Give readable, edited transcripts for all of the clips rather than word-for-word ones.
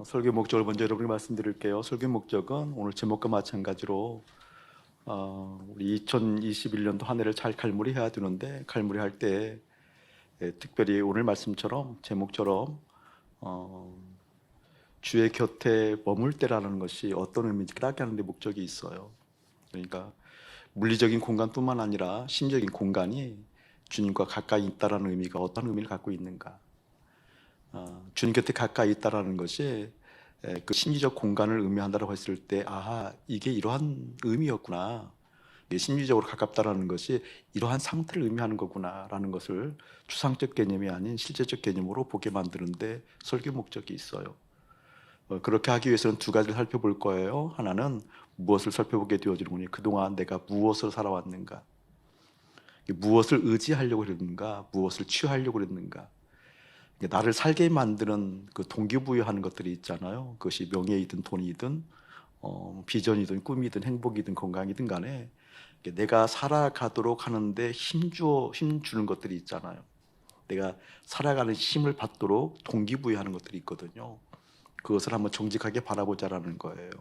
설교 목적을 먼저 여러분께 말씀드릴게요. 설교 목적은 오늘 제목과 마찬가지로 우리 2021년도 한 해를 잘 갈무리해야 되는데 갈무리할 때 특별히 오늘 말씀처럼 제목처럼 주의 곁에 머물 때라는 것이 어떤 의미인지 깨닫게 하는 데 목적이 있어요. 그러니까 물리적인 공간뿐만 아니라 심적인 공간이 주님과 가까이 있다라는 의미가 어떤 의미를 갖고 있는가. 주님 곁에 가까이 있다라는 것이 그 심리적 공간을 의미한다고 했을 때, 아하, 이게 이러한 의미였구나. 이게 심리적으로 가깝다라는 것이 이러한 상태를 의미하는 거구나라는 것을 추상적 개념이 아닌 실제적 개념으로 보게 만드는데 설교 목적이 있어요. 그렇게 하기 위해서는 두 가지를 살펴볼 거예요. 하나는 무엇을 살펴보게 되어지는군요. 그동안 내가 무엇을 살아왔는가, 무엇을 의지하려고 그랬는가, 무엇을 취하려고 그랬는가. 나를 살게 만드는 그 동기부여하는 것들이 있잖아요. 그것이 명예이든 돈이든 비전이든 꿈이든 행복이든 건강이든 간에 내가 살아가도록 하는데 힘 주는 것들이 있잖아요. 내가 살아가는 힘을 받도록 동기부여하는 것들이 있거든요. 그것을 한번 정직하게 바라보자라는 거예요.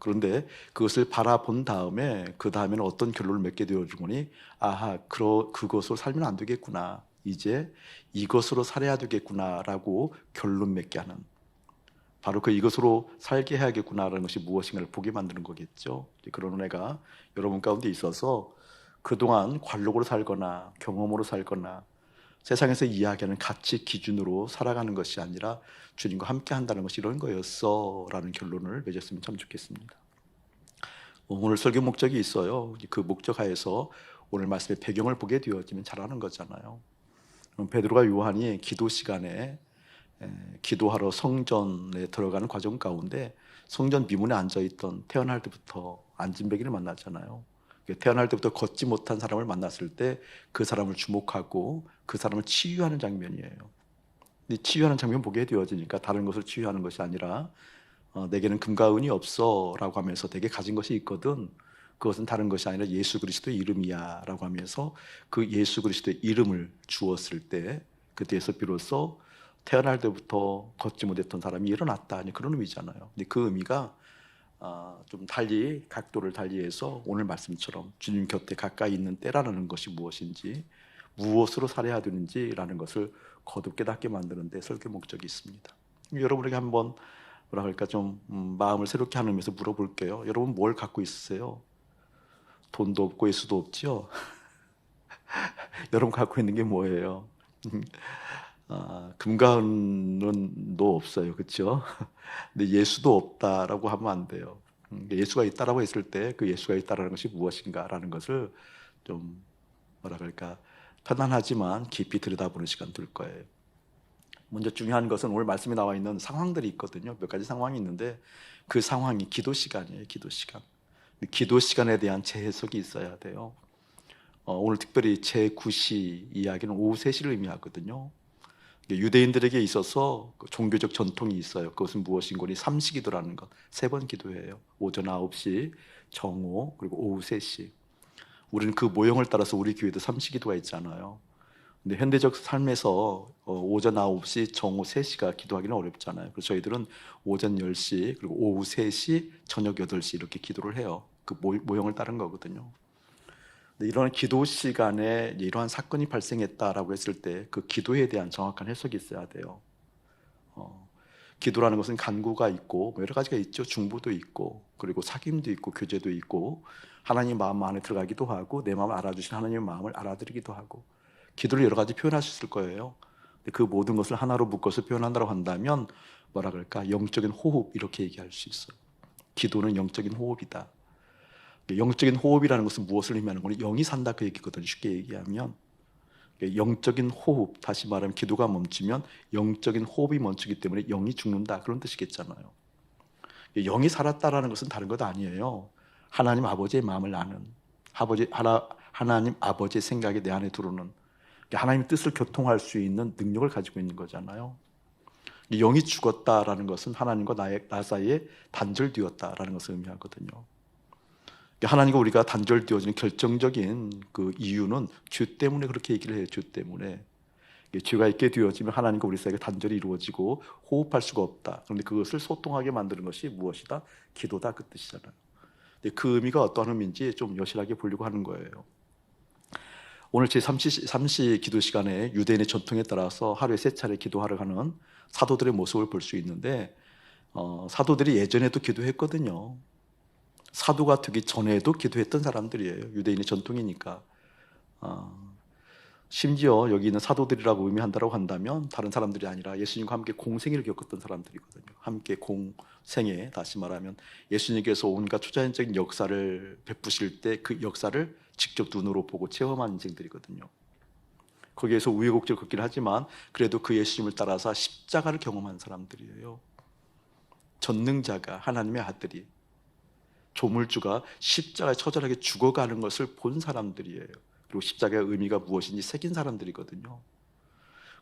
그런데 그것을 바라본 다음에 그 다음에는 어떤 결론을 맺게 되어주거니, 아하, 그것으로 살면 안 되겠구나. 이제 이것으로 살아야 되겠구나라고 결론 맺게 하는, 바로 그 이것으로 살게 해야겠구나라는 것이 무엇인가를 보게 만드는 거겠죠. 그런 은혜가 여러분 가운데 있어서 그동안 관록으로 살거나 경험으로 살거나 세상에서 이야기하는 가치 기준으로 살아가는 것이 아니라 주님과 함께 한다는 것이 이런 거였어 라는 결론을 맺었으면 참 좋겠습니다. 오늘 설교 목적이 있어요. 그 목적 하에서 오늘 말씀의 배경을 보게 되어지면 잘하는 거잖아요. 베드로가 요한이 기도 시간에 기도하러 성전에 들어가는 과정 가운데 성전 미문에 앉아있던 태어날 때부터 안진뱅이를 만나잖아요. 태어날 때부터 걷지 못한 사람을 만났을 때 그 사람을 주목하고 그 사람을 치유하는 장면이에요. 근데 치유하는 장면 보게 되어지니까 다른 것을 치유하는 것이 아니라 내게는 금과 은이 없어 라고 하면서 내게 가진 것이 있거든, 그것은 다른 것이 아니라 예수 그리스도의 이름이야 라고 하면서 그 예수 그리스도의 이름을 주었을 때 그때에서 비로소 태어날 때부터 걷지 못했던 사람이 일어났다, 그런 의미잖아요. 근데 그 의미가 좀 달리, 각도를 달리해서 오늘 말씀처럼 주님 곁에 가까이 있는 때라는 것이 무엇인지, 무엇으로 살아야 되는지라는 것을 거듭 깨닫게 만드는 데 설교 목적이 있습니다. 여러분에게 한번 뭐라 그럴까 좀 마음을 새롭게 하는 의미에서 물어볼게요. 여러분 뭘 갖고 있으세요? 돈도 없고 예수도 없죠? 여러분 갖고 있는 게 뭐예요? 금과 은도 없어요, 그렇죠? 근데 예수도 없다라고 하면 안 돼요. 예수가 있다라고 했을 때 그 예수가 있다라는 것이 무엇인가라는 것을 좀 뭐라 그럴까 편안하지만 깊이 들여다보는 시간 들 거예요. 먼저 중요한 것은 오늘 말씀에 나와 있는 상황들이 있거든요. 몇 가지 상황이 있는데 그 상황이 기도 시간이에요. 기도 시간. 기도 시간에 대한 재해석이 있어야 돼요. 오늘 특별히 제9시 이야기는 오후 3시를 의미하거든요. 유대인들에게 있어서 종교적 전통이 있어요. 그것은 무엇인고니 삼시기도라는 것, 3번 기도해요. 오전 9시, 정오, 그리고 오후 3시. 우리는 그 모형을 따라서 우리 교회도 삼시기도가 있잖아요. 근데 현대적 삶에서 오전 9시, 정오 3시가 기도하기는 어렵잖아요. 그래서 저희들은 오전 10시, 그리고 오후 3시, 저녁 8시 이렇게 기도를 해요. 그 모형을 따른 거거든요. 이런 기도 시간에 이러한 사건이 발생했다라고 했을 때 그 기도에 대한 정확한 해석이 있어야 돼요. 기도라는 것은 간구가 있고 여러 가지가 있죠. 중보도 있고 그리고 사귐도 있고 교제도 있고 하나님 마음 안에 들어가기도 하고 내 마음을 알아주신 하나님의 마음을 알아들이기도 하고, 기도를 여러 가지 표현할 수 있을 거예요. 그 모든 것을 하나로 묶어서 표현한다고 한다면 뭐라 그럴까, 영적인 호흡 이렇게 얘기할 수 있어요. 기도는 영적인 호흡이다. 영적인 호흡이라는 것은 무엇을 의미하는 거니? 영이 산다 그 얘기거든요. 쉽게 얘기하면 영적인 호흡, 다시 말하면 기도가 멈추면 영적인 호흡이 멈추기 때문에 영이 죽는다 그런 뜻이겠잖아요. 영이 살았다라는 것은 다른 것 아니에요. 하나님 아버지의 마음을 아는, 하나님 아버지의 생각이 내 안에 들어오는, 하나님의 뜻을 교통할 수 있는 능력을 가지고 있는 거잖아요. 영이 죽었다라는 것은 하나님과 나 사이에 단절되었다라는 것을 의미하거든요. 하나님과 우리가 단절되어지는 결정적인 그 이유는 죄 때문에 그렇게 얘기를 해요. 죄 때문에. 죄가 있게 되어지면 하나님과 우리 사이가 단절이 이루어지고 호흡할 수가 없다. 그런데 그것을 소통하게 만드는 것이 무엇이다? 기도다, 그 뜻이잖아요. 근데 그 의미가 어떤 의미인지 좀 여실하게 보려고 하는 거예요. 오늘 제 3시 기도 시간에 유대인의 전통에 따라서 하루에 3차례 기도하러 가는 사도들의 모습을 볼 수 있는데, 사도들이 예전에도 기도했거든요. 사도가 되기 전에도 기도했던 사람들이에요. 유대인의 전통이니까. 심지어 여기 있는 사도들이라고 의미한다고 한다면 다른 사람들이 아니라 예수님과 함께 공생애를 겪었던 사람들이거든요. 함께 공생애, 다시 말하면 예수님께서 온갖 초자연적인 역사를 베푸실 때 그 역사를 직접 눈으로 보고 체험한 인생들이거든요. 거기에서 우여곡절 걷긴 하지만 그래도 그 예수님을 따라서 십자가를 경험한 사람들이에요. 전능자가, 하나님의 아들이, 조물주가 십자가에 처절하게 죽어가는 것을 본 사람들이에요. 그리고 십자가의 의미가 무엇인지 새긴 사람들이거든요.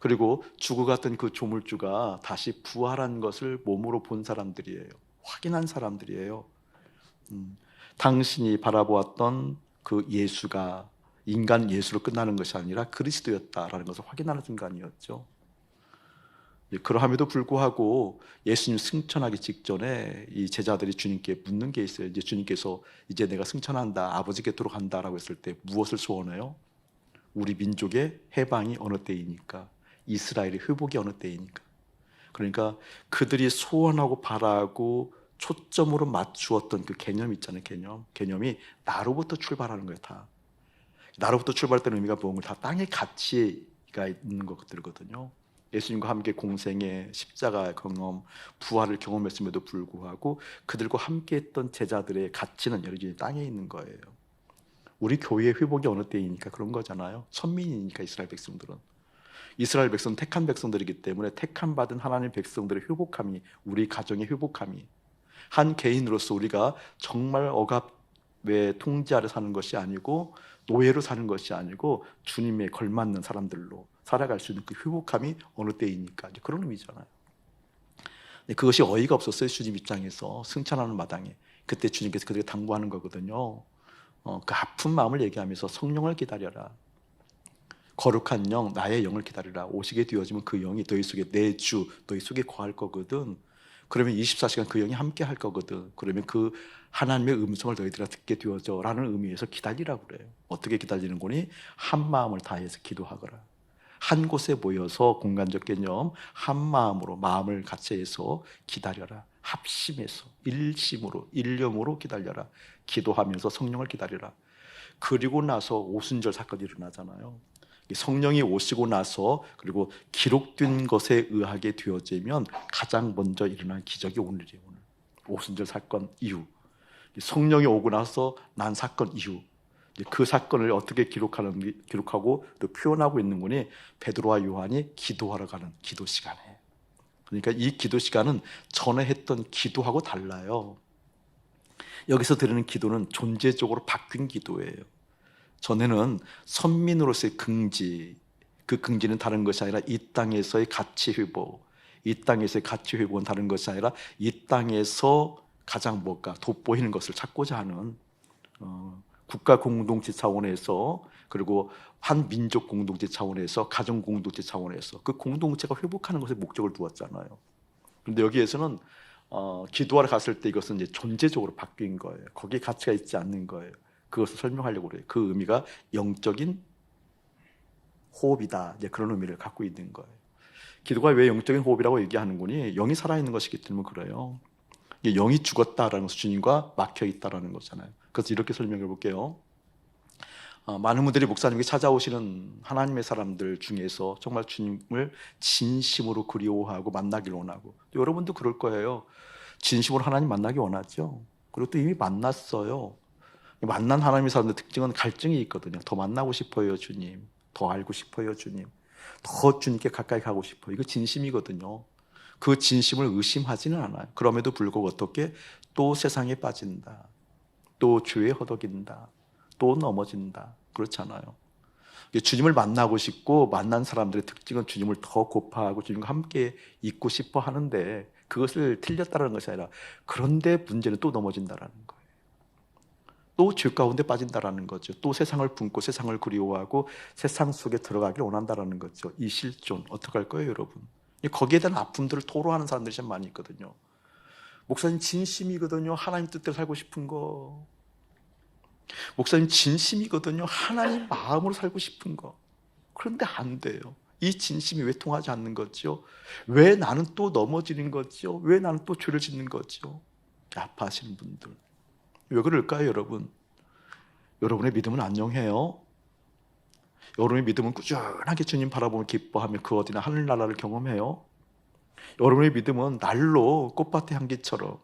그리고 죽어갔던 그 조물주가 다시 부활한 것을 몸으로 본 사람들이에요. 확인한 사람들이에요. 당신이 바라보았던 그 예수가 인간 예수로 끝나는 것이 아니라 그리스도였다라는 것을 확인하는 순간이었죠. 그러함에도 불구하고 예수님 승천하기 직전에 이 제자들이 주님께 묻는 게 있어요. 이제 주님께서 이제 내가 승천한다, 아버지 곁으로 간다라고 했을 때 무엇을 소원해요? 우리 민족의 해방이 어느 때이니까, 이스라엘의 회복이 어느 때이니까. 그러니까 그들이 소원하고 바라고 초점으로 맞추었던 그 개념 있잖아요. 개념이 나로부터 출발하는 거예요. 다 나로부터 출발했던 의미가 뭔가 다 땅의 가치가 있는 것들이거든요. 예수님과 함께 공생의 십자가 경험, 부활을 경험했음에도 불구하고 그들과 함께 했던 제자들의 가치는 여전히 땅에 있는 거예요. 우리 교회의 회복이 어느 때이니까 그런 거잖아요. 선민이니까 이스라엘 백성들은. 이스라엘 백성은 택한 백성들이기 때문에 택한 받은 하나님의 백성들의 회복함이, 우리 가정의 회복함이, 한 개인으로서 우리가 정말 억압의 통제 아래 사는 것이 아니고 노예로 사는 것이 아니고 주님에 걸맞는 사람들로 살아갈 수 있는 그 회복함이 어느 때이니까, 이제 그런 의미잖아요. 그것이 어이가 없었어요. 주님 입장에서 승천하는 마당에 그때 주님께서 그들에게 당부하는 거거든요. 그 아픈 마음을 얘기하면서 성령을 기다려라. 거룩한 영, 나의 영을 기다리라. 오시게 되어지면 그 영이 너희 속에, 내 주 너희 속에 거할 거거든. 그러면 24시간 그 영이 함께 할 거거든. 그러면 그 하나님의 음성을 너희들아 듣게 되어져 라는 의미에서 기다리라고 그래요. 어떻게 기다리는 거니? 한 마음을 다해서 기도하거라. 한 곳에 모여서, 공간적 개념, 한 마음으로, 마음을 같이 해서 기다려라. 합심해서, 일심으로, 일념으로 기다려라. 기도하면서 성령을 기다리라. 그리고 나서 오순절 사건이 일어나잖아요. 성령이 오시고 나서, 그리고 기록된 것에 의하게 되어지면 가장 먼저 일어난 기적이 오늘이에요. 오늘 오순절 사건 이후, 성령이 오고 나서 난 사건 이후, 그 사건을 어떻게 기록하고 또 표현하고 있는 거니? 베드로와 요한이 기도하러 가는 기도 시간에. 그러니까 이 기도 시간은 전에 했던 기도하고 달라요. 여기서 드리는 기도는 존재적으로 바뀐 기도예요. 전에는 선민으로서의 긍지, 그 긍지는 다른 것이 아니라 이 땅에서의 가치 회복, 이 땅에서의 가치 회복은 다른 것이 아니라 이 땅에서 가장 돋보이는 것을 찾고자 하는 국가 공동체 차원에서, 그리고 한 민족 공동체 차원에서, 가정 공동체 차원에서 그 공동체가 회복하는 것에 목적을 두었잖아요. 그런데 여기에서는 기도하러 갔을 때 이것은 이제 존재적으로 바뀐 거예요. 거기에 가치가 있지 않는 거예요. 그것을 설명하려고 그래요. 그 의미가 영적인 호흡이다, 이제 그런 의미를 갖고 있는 거예요. 기도가 왜 영적인 호흡이라고 얘기하는 거니? 영이 살아있는 것이기 때문에 그래요. 영이 죽었다라는 것은 주님과 막혀있다라는 거잖아요. 그래서 이렇게 설명해 볼게요. 많은 분들이 목사님께 찾아오시는 하나님의 사람들 중에서 정말 주님을 진심으로 그리워하고 만나길 원하고, 또 여러분도 그럴 거예요. 진심으로 하나님 만나기 원하죠. 그리고 또 이미 만났어요. 만난 하나님의 사람들 특징은 갈증이 있거든요. 더 만나고 싶어요, 주님. 더 알고 싶어요, 주님. 더 주님께 가까이 가고 싶어요. 이거 진심이거든요. 그 진심을 의심하지는 않아요. 그럼에도 불구하고 어떻게 또 세상에 빠진다, 또 죄에 허덕인다, 또 넘어진다, 그렇잖아요. 주님을 만나고 싶고, 만난 사람들의 특징은 주님을 더 고파하고 주님과 함께 있고 싶어 하는데, 그것을 틀렸다는 것이 아니라 그런데 문제는 또 넘어진다라는 거예요. 또 죄 가운데 빠진다라는 거죠. 또 세상을 품고 세상을 그리워하고 세상 속에 들어가길 원한다라는 거죠. 이 실존 어떻게 할 거예요, 여러분? 거기에 대한 아픔들을 토로하는 사람들이 참 많이 있거든요. 목사님 진심이거든요. 하나님 뜻대로 살고 싶은 거. 목사님 진심이거든요. 하나님 마음으로 살고 싶은 거. 그런데 안 돼요. 이 진심이 왜 통하지 않는 거죠? 왜 나는 또 넘어지는 거죠? 왜 나는 또 죄를 짓는 거죠? 아파하시는 분들. 왜 그럴까요, 여러분? 여러분의 믿음은 안녕해요. 여러분의 믿음은 꾸준하게 주님 바라보며 기뻐하며 그 어디나 하늘나라를 경험해요. 여러분의 믿음은 날로 꽃밭의 향기처럼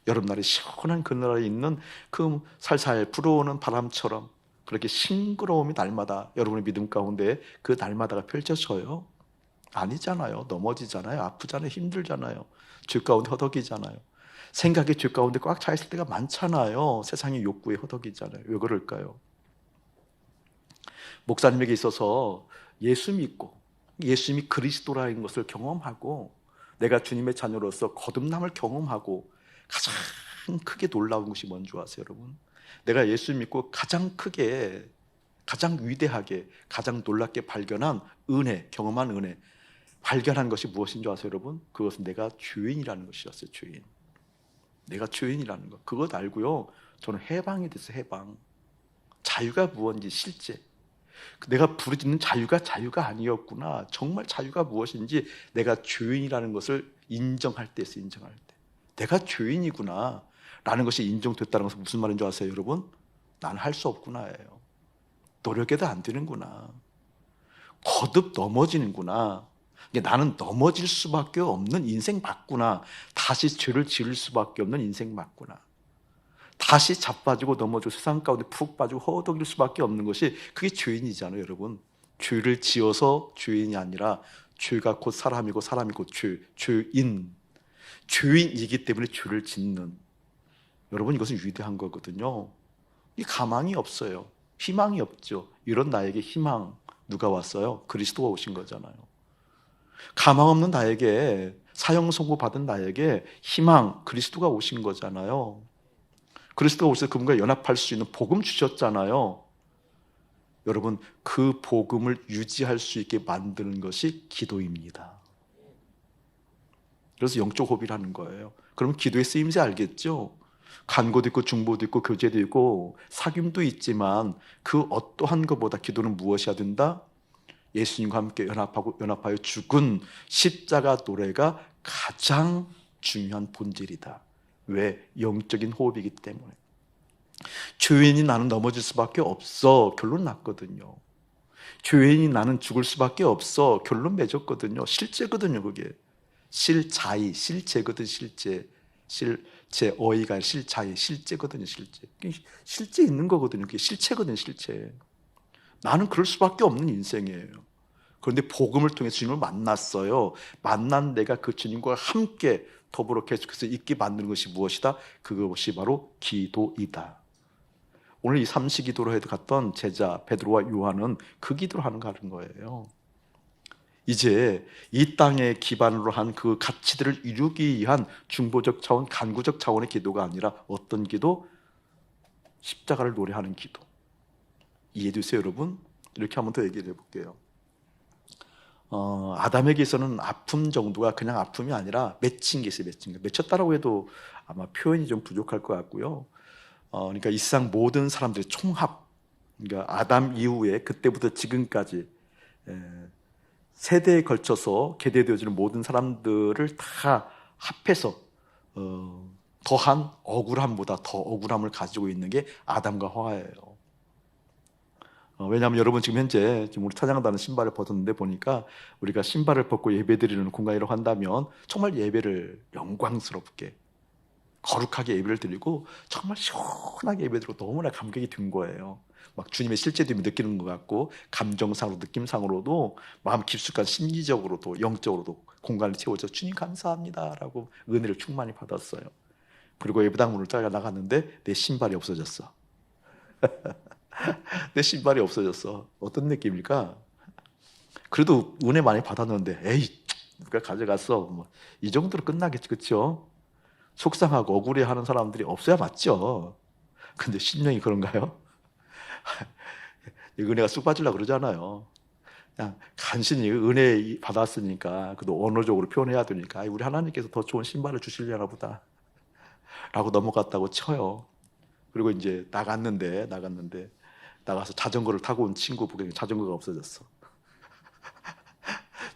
여름날에 시원한 그늘에 있는 그 살살 불어오는 바람처럼 그렇게 싱그러움이 날마다 여러분의 믿음 가운데 그 날마다가 펼쳐져요? 아니잖아요. 넘어지잖아요. 아프잖아요. 힘들잖아요. 죄 가운데 허덕이잖아요. 생각이 죄 가운데 꽉 차 있을 때가 많잖아요. 세상의 욕구에 허덕이잖아요. 왜 그럴까요? 목사님에게 있어서 예수 믿고 예수님이 그리스도라는 것을 경험하고 내가 주님의 자녀로서 거듭남을 경험하고 가장 크게 놀라운 것이 뭔지 아세요, 여러분? 내가 예수 믿고 가장 크게, 가장 위대하게, 가장 놀랍게 발견한 은혜, 경험한 은혜, 발견한 것이 무엇인 줄 아세요, 여러분? 그것은 내가 죄인이라는 것이었어요. 죄인. 내가 죄인이라는 것. 그것 알고요, 저는 해방이 됐어요. 해방. 자유가 무엇인지 실제 내가 부르짖는 자유가 아니었구나. 정말 자유가 무엇인지 내가 죄인이라는 것을 인정할 때였어요. 인정할 때. 내가 죄인이구나 라는 것이 인정됐다는 것은 무슨 말인 줄 아세요, 여러분? 난 할 수 없구나예요. 노력해도 안 되는구나. 거듭 넘어지는구나. 나는 넘어질 수밖에 없는 인생 맞구나. 다시 죄를 지을 수밖에 없는 인생 맞구나. 다시 자빠지고 넘어지고 세상 가운데 푹 빠지고 허덕일 수밖에 없는 것이 그게 죄인이잖아요, 여러분. 죄를 지어서 죄인이 아니라 죄가 곧 사람이고 사람이 곧 죄인. 죄인이기 때문에 죄를 짓는. 여러분, 이것은 위대한 거거든요. 이 가망이 없어요. 희망이 없죠. 이런 나에게 희망 누가 왔어요? 그리스도가 오신 거잖아요. 가망 없는 나에게, 사형 선고 받은 나에게 희망 그리스도가 오신 거잖아요. 그리스도가 오셔서 그분과 연합할 수 있는 복음 주셨잖아요. 여러분, 그 복음을 유지할 수 있게 만드는 것이 기도입니다. 그래서 영적 호흡이라는 거예요. 그럼 기도의 쓰임새 알겠죠? 간고도 있고 중보도 있고 교제도 있고 사귐도 있지만 그 어떠한 것보다 기도는 무엇이어야 된다? 예수님과 함께 연합하여 죽은 십자가 노래가 가장 중요한 본질이다. 왜? 영적인 호흡이기 때문에. 죄인이 나는 넘어질 수밖에 없어. 결론 났거든요. 죄인이 나는 죽을 수밖에 없어. 결론 맺었거든요. 실제거든요, 그게. 실자이, 실제거든, 실제. 실제, 어이가 실자이, 실제거든요, 실제. 실제 있는 거거든요. 그게 실체거든요, 실체. 나는 그럴 수밖에 없는 인생이에요. 그런데 복음을 통해 주님을 만났어요. 만난 내가 그 주님과 함께 더불어 계속해서 있게 만드는 것이 무엇이다? 그것이 바로 기도이다. 오늘 이 삼시기도로 해도 갔던 제자 베드로와 요한은 그 기도를 하는 거예요. 이제 이 땅에 기반으로 한 그 가치들을 이루기 위한 중보적 차원, 간구적 차원의 기도가 아니라 어떤 기도? 십자가를 노래하는 기도. 이해되세요, 여러분? 이렇게 한번 더 얘기를 해볼게요. 아담에게 있어서는 아픔 정도가 그냥 아픔이 아니라 맺힌 게 있어요. 맺혔다라고 해도 아마 표현이 좀 부족할 것 같고요. 그러니까 이 세상 모든 사람들의 총합, 그러니까 아담 이후에 그때부터 지금까지 세대에 걸쳐서 계대되어지는 모든 사람들을 다 합해서 더한 억울함보다 더 억울함을 가지고 있는 게 아담과 하와예요. 왜냐하면 여러분 지금 현재 우리 찬양단은 신발을 벗었는데 보니까 우리가 신발을 벗고 예배드리는 공간이라고 한다면 정말 예배를 영광스럽게 거룩하게 예배를 드리고 정말 시원하게 예배드리고 너무나 감격이 든 거예요. 막 주님의 실제도 느끼는 것 같고 감정상으로 느낌상으로도 마음 깊숙한 심리적으로도 영적으로도 공간을 채워서 주님 감사합니다라고 은혜를 충만히 받았어요. 그리고 예배당 문을 따라 나갔는데 내 신발이 없어졌어. 내 신발이 없어졌어. 어떤 느낌일까? 그래도 은혜 많이 받았는데 에이 누가 가져갔어. 뭐, 이 정도로 끝나겠지, 그렇죠? 속상하고 억울해하는 사람들이 없어야 맞죠. 근데 심령이 그런가요? 은혜가 쑥 빠지려고 그러잖아요. 그냥 간신히 은혜 받았으니까 그래도 언어적으로 표현해야 되니까 우리 하나님께서 더 좋은 신발을 주시려나 보다 라고 넘어갔다고 쳐요. 그리고 이제 나가서 자전거를 타고 온 친구 보기에 자전거가 없어졌어.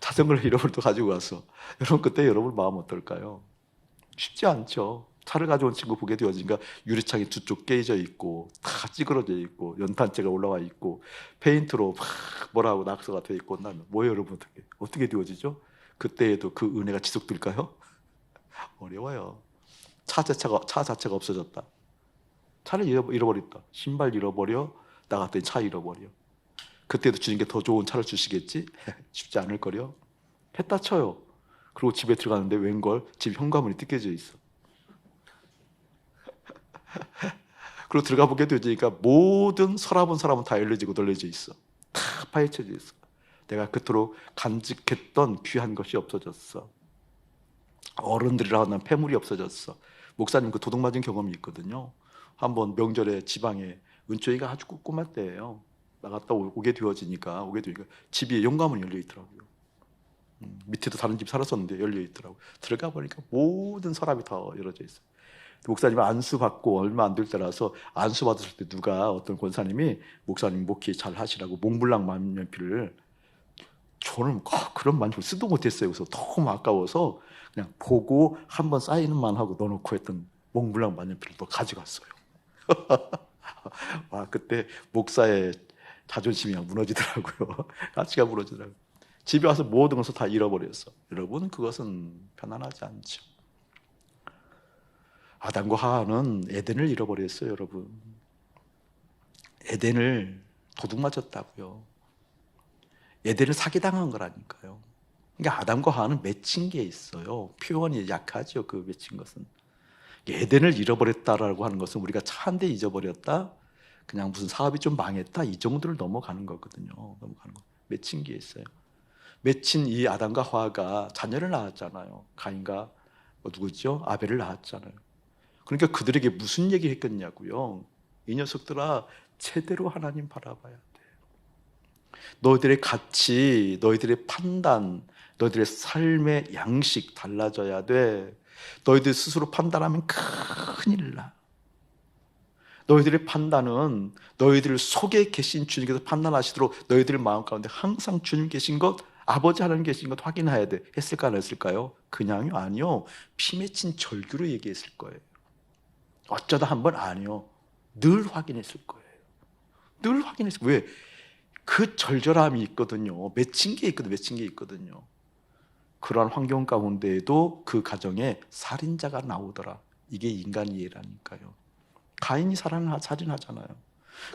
자전거를 잃어버려 가지고 왔어. 여러분 그때 여러분 마음 어떨까요? 쉽지 않죠. 차를 가져온 친구 보게 되어지니까 유리창이 두 쪽 깨져 있고 다 찌그러져 있고 연탄재가 올라와 있고 페인트로 막 뭐라고 낙서가 되어 있고 나면 뭐예요 여러분 어떻게 되어지죠? 그때에도 그 은혜가 지속될까요? 어려워요. 차 자체가 없어졌다. 차를 잃어버렸다. 신발 잃어버려 나갔더니 차 잃어버려. 그때도 주님께 더 좋은 차를 주시겠지? 쉽지 않을 거려. 했다 쳐요. 그리고 집에 들어가는데 웬걸 집 현관문이 뜯겨져 있어. 그리고 들어가 보게 되니까 모든 서랍은 다 열려지고 널려져 있어. 다 파헤쳐져 있어. 내가 그토록 간직했던 귀한 것이 없어졌어. 어른들이라 하는 패물이 없어졌어. 목사님 그 도둑 맞은 경험이 있거든요. 한번 명절에 지방에 은총이가 아주 꼼꼼할 때예요. 나갔다 오게 되어지니까 집이 현관문이 열려 있더라고요. 밑에도 다른 집 살았었는데 열려 있더라고요. 들어가 보니까 모든 서랍이 다 열어져 있어요. 목사님 안수 받고 얼마 안 될 때라서 안수 받았을 때 누가 어떤 권사님이 목사님 목회 잘 하시라고 몽블랑 만년필을 저는 그런 만년필 쓰도 못했어요. 그래서 너무 아까워서 그냥 보고 한번 사인만 하고 넣어놓고 했던 몽블랑 만년필을 또 가져갔어요. 와 그때 목사의 자존심이 무너지더라고요. 가치가 무너지더라고요. 집에 와서 모든 것을 다 잃어버렸어. 여러분 그것은 편안하지 않죠. 아담과 하와는 에덴을 잃어버렸어요, 여러분. 에덴을 도둑 맞았다고요. 에덴을 사기당한 거라니까요. 그러니까 아담과 하와는 맺힌 게 있어요. 표현이 약하죠, 그 맺힌 것은. 에덴을 잃어버렸다라고 하는 것은 우리가 차 한 대 잊어버렸다, 그냥 무슨 사업이 좀 망했다 이 정도를 넘어가는 거거든요. 맺힌 게 있어요. 맺힌 이 아담과 하와가 자녀를 낳았잖아요. 가인과 누구죠? 아벨을 낳았잖아요. 그러니까 그들에게 무슨 얘기 했겠냐고요. 이 녀석들아 제대로 하나님 바라봐야 돼. 너희들의 가치, 너희들의 판단, 너희들의 삶의 양식 달라져야 돼. 너희들 스스로 판단하면 큰일 나. 너희들의 판단은 너희들 속에 계신 주님께서 판단하시도록 너희들 마음 가운데 항상 주님 계신 것, 아버지 하나님 계신 것 확인해야 돼. 했을까 안 했을까요? 그냥요? 아니요. 피 맺힌 절규로 얘기했을 거예요. 어쩌다 한번 아니요. 늘 확인했을 거예요. 늘 확인했을 거예요. 왜? 그 절절함이 있거든요. 맺힌 게 있거든요. 그러한 환경 가운데에도 그 가정에 살인자가 나오더라. 이게 인간 이해라니까요. 가인이 살인하잖아요.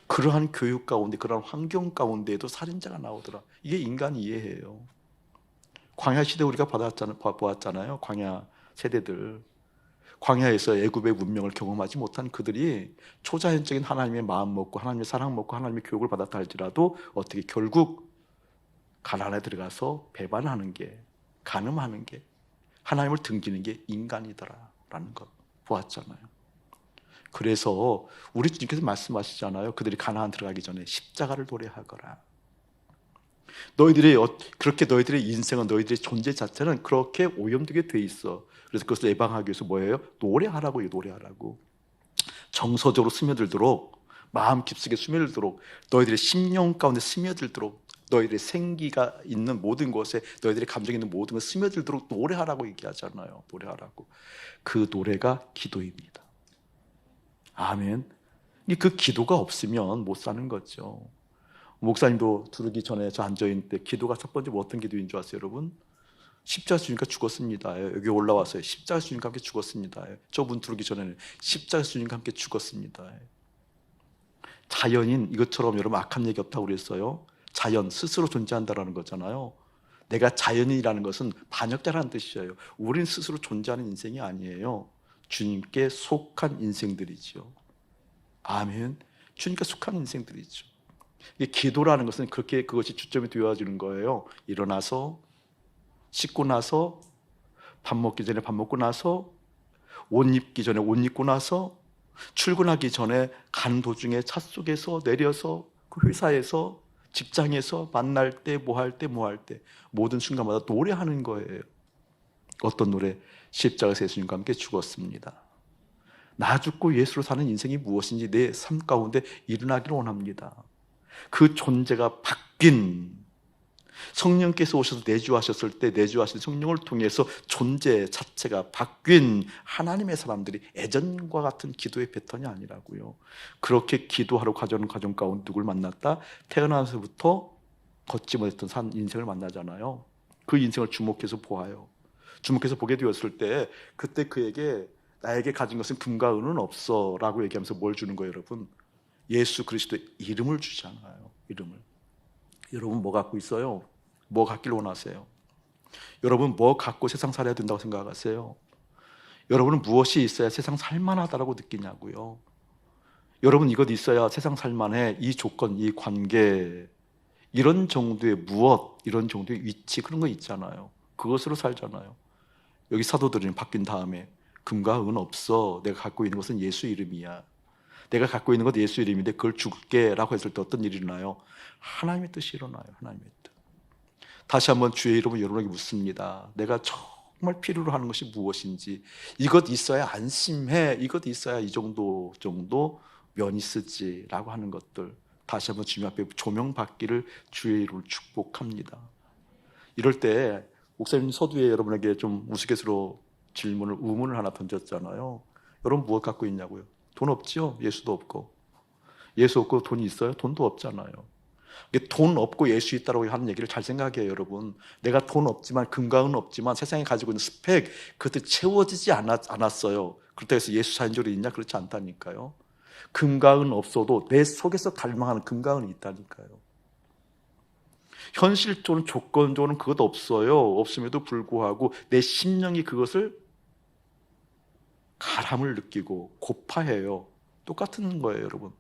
그러한 교육 가운데, 그러한 환경 가운데에도 살인자가 나오더라. 이게 인간 이해예요. 광야 시대 우리가 보았잖아요. 광야 세대들. 광야에서 애굽의 문명을 경험하지 못한 그들이 초자연적인 하나님의 마음 먹고 하나님의 사랑 먹고 하나님의 교육을 받았다 할지라도 어떻게 결국 가나안에 들어가서 배반하는 게, 간음하는 게, 하나님을 등지는 게 인간이더라라는 것 보았잖아요. 그래서 우리 주님께서 말씀하시잖아요. 그들이 가나안 들어가기 전에 십자가를 도래하거라. 그렇게 너희들의 인생은, 너희들의 존재 자체는 그렇게 오염되게 돼 있어. 그래서 그것을 예방하기 위해서 뭐예요? 노래하라고요. 노래하라고. 정서적으로 스며들도록, 마음 깊숙이 스며들도록, 너희들의 심령 가운데 스며들도록, 너희들의 생기가 있는 모든 곳에, 너희들의 감정이 있는 모든 것에 스며들도록 노래하라고 얘기하잖아요. 노래하라고. 그 노래가 기도입니다. 아멘. 그 기도가 없으면 못 사는 거죠. 목사님도 들기 전에 저 앉아있는데 기도가 첫 번째 어떤 기도인 줄 아세요, 여러분? 십자가 주님과 죽었습니다. 여기 올라와서요. 십자가 주님과 함께 죽었습니다. 저분 들기 전에는 십자가 주님과 함께 죽었습니다. 자연인 이것처럼 여러분 악한 얘기 없다고 그랬어요. 자연 스스로 존재한다라는 거잖아요. 내가 자연이라는 것은 반역자라는 뜻이에요. 우린 스스로 존재하는 인생이 아니에요. 주님께 속한 인생들이죠. 아멘. 주님께 속한 인생들이죠. 기도라는 것은 그렇게 그것이 주점이 되어지는 거예요. 일어나서 씻고 나서 밥 먹기 전에 밥 먹고 나서 옷 입기 전에 옷 입고 나서 출근하기 전에 가는 도중에 차 속에서 내려서 그 회사에서 직장에서 만날 때 뭐 할 때 모든 순간마다 노래하는 거예요. 어떤 노래? 십자가에서 예수님과 함께 죽었습니다. 나 죽고 예수로 사는 인생이 무엇인지 내 삶 가운데 일어나기를 원합니다. 그 존재가 바뀐, 성령께서 오셔서 내주하셨을 때 내주하신 성령을 통해서 존재 자체가 바뀐 하나님의 사람들이 예전과 같은 기도의 패턴이 아니라고요. 그렇게 기도하러 가져오는 과정 가운데 누굴 만났다? 태어나서부터 걷지 못했던 산 인생을 만나잖아요. 그 인생을 주목해서 보아요. 주목해서 보게 되었을 때 그때 그에게 나에게 가진 것은 금과 은은 없어 라고 얘기하면서 뭘 주는 거예요, 여러분? 예수 그리스도의 이름을 주잖아요. 이름을. 여러분 뭐 갖고 있어요? 뭐 갖기를 원하세요? 여러분 뭐 갖고 세상 살아야 된다고 생각하세요? 여러분은 무엇이 있어야 세상 살만하다고 느끼냐고요? 여러분 이것 있어야 세상 살만해. 이 조건, 이 관계, 이런 정도의 무엇, 이런 정도의 위치, 그런 거 있잖아요. 그것으로 살잖아요. 여기 사도들은 바뀐 다음에 금과 은 없어. 내가 갖고 있는 것은 예수 이름이야. 내가 갖고 있는 것 예수 이름인데 그걸 줄게 라고 했을 때 어떤 일이 일어나요? 하나님의 뜻이 일어나요. 하나님의 뜻. 다시 한번 주의 이름으로 여러분에게 묻습니다. 내가 정말 필요로 하는 것이 무엇인지. 이것 있어야 안심해. 이것 있어야 이 정도 면이 쓰지 라고 하는 것들, 다시 한번 주님 앞에 조명받기를 주의 이름으로 축복합니다. 이럴 때 목사님 서두에 여러분에게 좀 우스갯소리로 의문을 하나 던졌잖아요. 여러분 무엇 갖고 있냐고요? 돈 없죠? 예수도 없고. 예수 없고 돈이 있어요? 돈도 없잖아요. 돈 없고 예수 있다고 하는 얘기를 잘 생각해요, 여러분. 내가 돈 없지만, 금과 은 없지만 세상에 가지고 있는 스펙, 그것도 채워지지 않았어요. 그렇다고 해서 예수 사인줄이 있냐? 그렇지 않다니까요. 금과 은 없어도 내 속에서 갈망하는 금과 은이 있다니까요. 현실적으로는 조건적으로는 그것 없어요. 없음에도 불구하고 내 심령이 그것을 가람을 느끼고 고파해요. 똑같은 거예요, 여러분.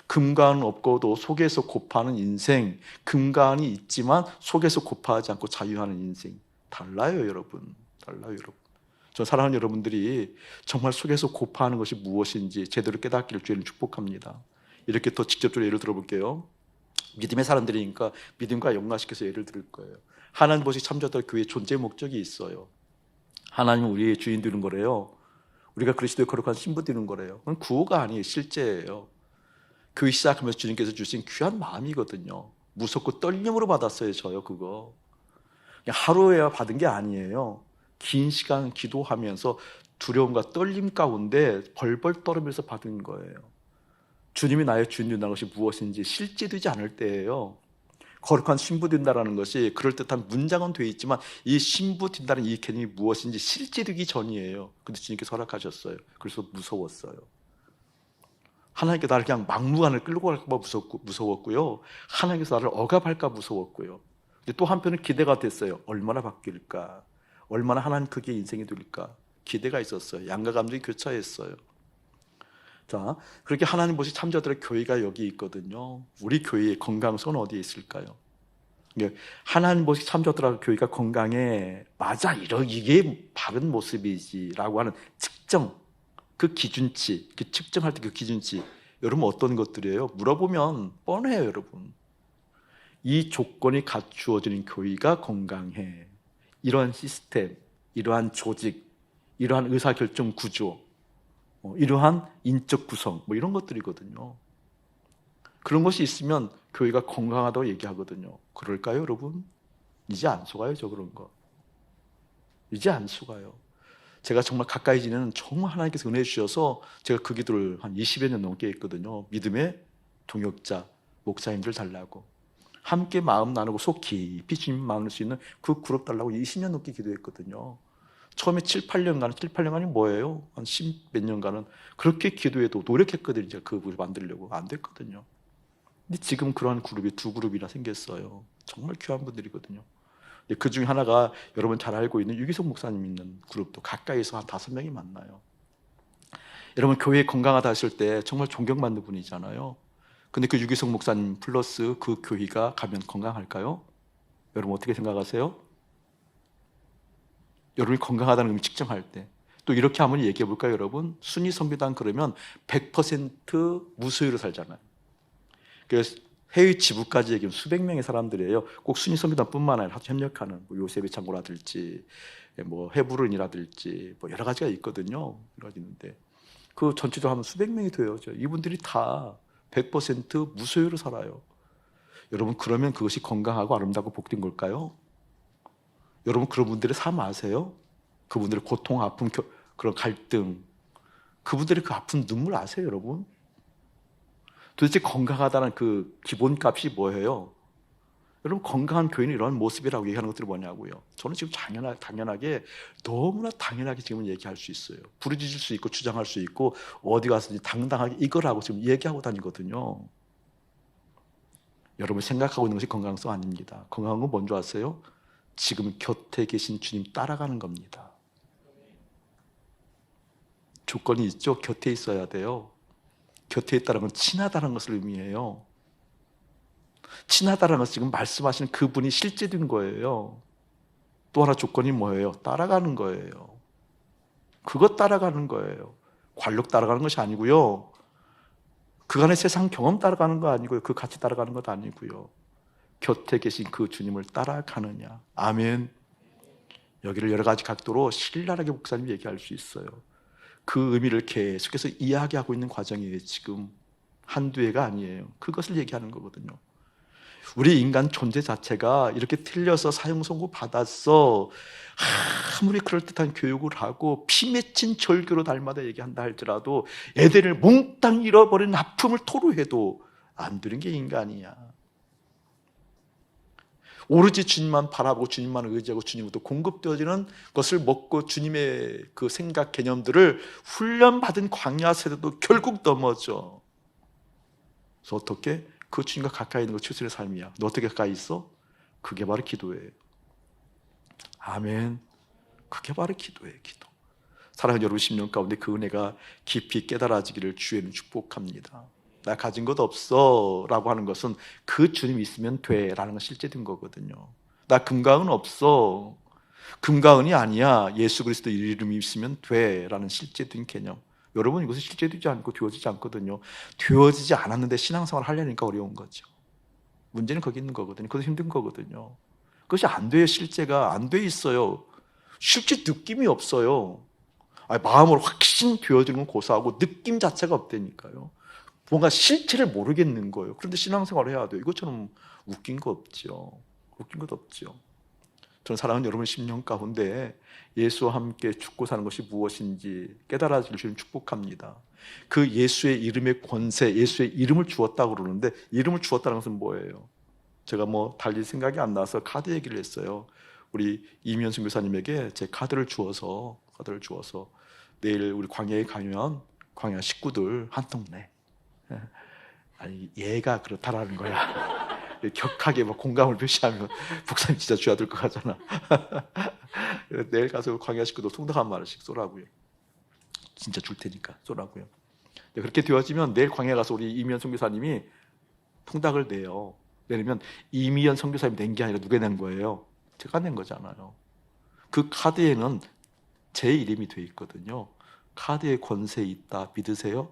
금과 은 없고도 속에서 고파하는 인생, 금과 은이 있지만 속에서 고파하지 않고 자유하는 인생, 달라요, 여러분. 달라요, 여러분. 저 사랑하는 여러분들이 정말 속에서 고파하는 것이 무엇인지 제대로 깨닫기를 주님을 축복합니다. 이렇게 더 직접적으로 예를 들어볼게요. 믿음의 사람들이니까 믿음과 연관시켜서 예를 들을 거예요. 하나님 보시 참조될 교회의 존재 목적이 있어요. 하나님은 우리의 주인 되는 거래요. 우리가 그리스도의 거룩한 신부 되는 거래요. 그건 구호가 아니에요. 실제예요. 그 시작하면서 주님께서 주신 귀한 마음이거든요. 무섭고 떨림으로 받았어요. 저요 그거. 그냥 하루에 받은 게 아니에요. 긴 시간 기도하면서 두려움과 떨림 가운데 벌벌 떨면서 받은 거예요. 주님이 나의 주인 된다는 것이 무엇인지 실제되지 않을 때예요. 거룩한 신부 된다는 것이 그럴듯한 문장은 되어 있지만 이 신부 된다는 이 개념이 무엇인지 실제되기 전이에요. 근데 주님께서 허락하셨어요. 그래서 무서웠어요. 하나님께 나를 그냥 막무가내로 끌고 갈까 봐 무서웠고요. 하나님께서 나를 억압할까 무서웠고요. 근데 또 한편은 기대가 됐어요. 얼마나 바뀔까? 얼마나 하나님 크게 인생이 될까? 기대가 있었어요. 양가 감정이 교차했어요. 자, 그렇게 하나님 보시 참자들의 교회가 여기 있거든요. 우리 교회의 건강성은 어디에 있을까요? 하나님 보시 참자들의 교회가 건강해. 맞아, 이게 바른 모습이지라고 하는 측정, 그 기준치, 그 측정할 때 그 기준치, 여러분 어떤 것들이에요? 물어보면 뻔해요, 여러분. 이 조건이 갖추어지는 교회가 건강해. 이러한 시스템, 이러한 조직, 이러한 의사결정 구조, 이러한 인적 구성, 이런 것들이거든요. 그런 것이 있으면 교회가 건강하다고 얘기하거든요. 그럴까요, 여러분? 이제 안 속아요, 저 그런 거. 이제 안 속아요. 제가 정말 가까이 지내는 정말 하나님께서 은혜 주셔서 제가 그 기도를 한 20여 년 넘게 했거든요. 믿음의 동역자, 목사님들 달라고. 함께 마음 나누고 속 깊이 주님 만날 수 있는 그 그룹 달라고 20년 넘게 기도했거든요. 처음에 7, 8년간이 뭐예요? 한 10 몇 년간은 그렇게 기도해도 노력했거든요. 제가 그 그룹을 만들려고. 안 됐거든요. 근데 지금 그러한 그룹이 2그룹이나 생겼어요. 정말 귀한 분들이거든요. 그 중에 하나가 여러분 잘 알고 있는 유기석 목사님 있는 그룹도 가까이서 한 5명이 만나요. 여러분 교회 건강하다 하실 때 정말 존경받는 분이잖아요. 근데 그 유기석 목사님 플러스 그 교회가 가면 건강할까요? 여러분 어떻게 생각하세요? 여러분이 건강하다는 의미 측정할 때 또 이렇게 한번 얘기해 볼까요, 여러분? 순위 선교단 그러면 100% 무소유로 살잖아요. 그래서 해외 지부까지 얘기하면 수백 명의 사람들이에요. 꼭 순위 선교단뿐만 아니라 협력하는 뭐 요셉의 창고라든지 뭐 헤브론이라든지 뭐 여러 가지가 있거든요. 여러 가지 있는데 그 전체적으로 하면 수백 명이 돼요. 이분들이 다 100% 무소유로 살아요. 여러분 그러면 그것이 건강하고 아름답고 복된 걸까요? 여러분 그런 분들의 삶 아세요? 그분들의 고통, 아픔, 그런 갈등, 그분들의 그 아픈 눈물 아세요, 여러분? 도대체 건강하다는 그 기본값이 뭐예요? 여러분 건강한 교인은 이런 모습이라고 얘기하는 것들이 뭐냐고요. 저는 지금 당연하게 너무나 당연하게 지금 얘기할 수 있어요. 부르짖을 수 있고 주장할 수 있고 어디 가서든지 당당하게 이거라고 지금 얘기하고 다니거든요. 여러분이 생각하고 있는 것이 건강성 아닙니다. 건강한 건 뭔지 아세요? 지금 곁에 계신 주님 따라가는 겁니다. 조건이 있죠. 곁에 있어야 돼요. 곁에 있다는 건 친하다는 것을 의미해요. 친하다는 것은 지금 말씀하시는 그분이 실제된 거예요. 또 하나 조건이 뭐예요? 따라가는 거예요. 그것 따라가는 거예요. 관력 따라가는 것이 아니고요. 그간의 세상 경험 따라가는 거 아니고요. 그 가치 따라가는 것도 아니고요. 곁에 계신 그 주님을 따라가느냐. 아멘. 여기를 여러 가지 각도로 신랄하게 목사님이 얘기할 수 있어요. 그 의미를 계속해서 이야기하고 있는 과정이에요. 지금 한두 해가 아니에요. 그것을 얘기하는 거거든요. 우리 인간 존재 자체가 이렇게 틀려서 사형 선고 받았어. 아무리 그럴듯한 교육을 하고 피 맺힌 절규로 날마다 얘기한다 할지라도 에덴을 몽땅 잃어버린 아픔을 토로해도 안 되는 게 인간이야. 오로지 주님만 바라보고 주님만 의지하고 주님부터 공급되어지는 것을 먹고 주님의 그 생각 개념들을 훈련받은 광야 세대도 결국 넘어져. 그래서 어떻게? 그 주님과 가까이 있는 거 최선의 삶이야. 너 어떻게 가까이 있어? 그게 바로 기도예요. 아멘. 그게 바로 기도예요. 기도. 사랑하는 여러분 10년 가운데 그 은혜가 깊이 깨달아지기를 주에는 축복합니다. 나 가진 것 없어 라고 하는 것은 그 주님 있으면 돼 라는 건 실제된 거거든요. 나 금강은 없어. 금강은이 아니야. 예수 그리스도 이름이 있으면 돼 라는 실제된 개념. 여러분 이것이 실제되지 않고 되어지지 않거든요. 되어지지 않았는데 신앙생활 하려니까 어려운 거죠. 문제는 거기 있는 거거든요. 그것도 힘든 거거든요. 그것이 안 돼요. 실제가 안 돼 있어요. 실제 느낌이 없어요. 마음으로 확신 되어지는 건 고사하고 느낌 자체가 없다니까요. 뭔가 실체를 모르겠는 거예요. 그런데 신앙생활을 해야 돼요. 이것처럼 웃긴 거 없죠. 웃긴 것 없죠. 저는 사랑하는 여러분 10년 가운데 예수와 함께 죽고 사는 것이 무엇인지 깨달아질 수 있는 축복합니다. 그 예수의 이름의 권세, 예수의 이름을 주었다고 그러는데 이름을 주었다는 것은 뭐예요? 제가 뭐 달리 생각이 안 나서 카드 얘기를 했어요. 우리 이면승 교사님에게 제 카드를 주어서 내일 우리 광야에 가면 광야 식구들 한 통 내. 아니 얘가 그렇다라는 거야. 격하게 막 공감을 표시하면 목사님 진짜 쥐어들 것 같잖아. 내일 가서 광야 식구들 통닭 한 마리씩 쏘라고요. 진짜 줄 테니까 쏘라고요. 그렇게 되어지면 내일 광야 가서 우리 이미연 선교사님이 통닭을 내요. 내면 이미연 선교사님이 낸 게 아니라 누가 낸 거예요? 제가 낸 거잖아요. 그 카드에는 제 이름이 돼 있거든요. 카드에 권세 있다 믿으세요?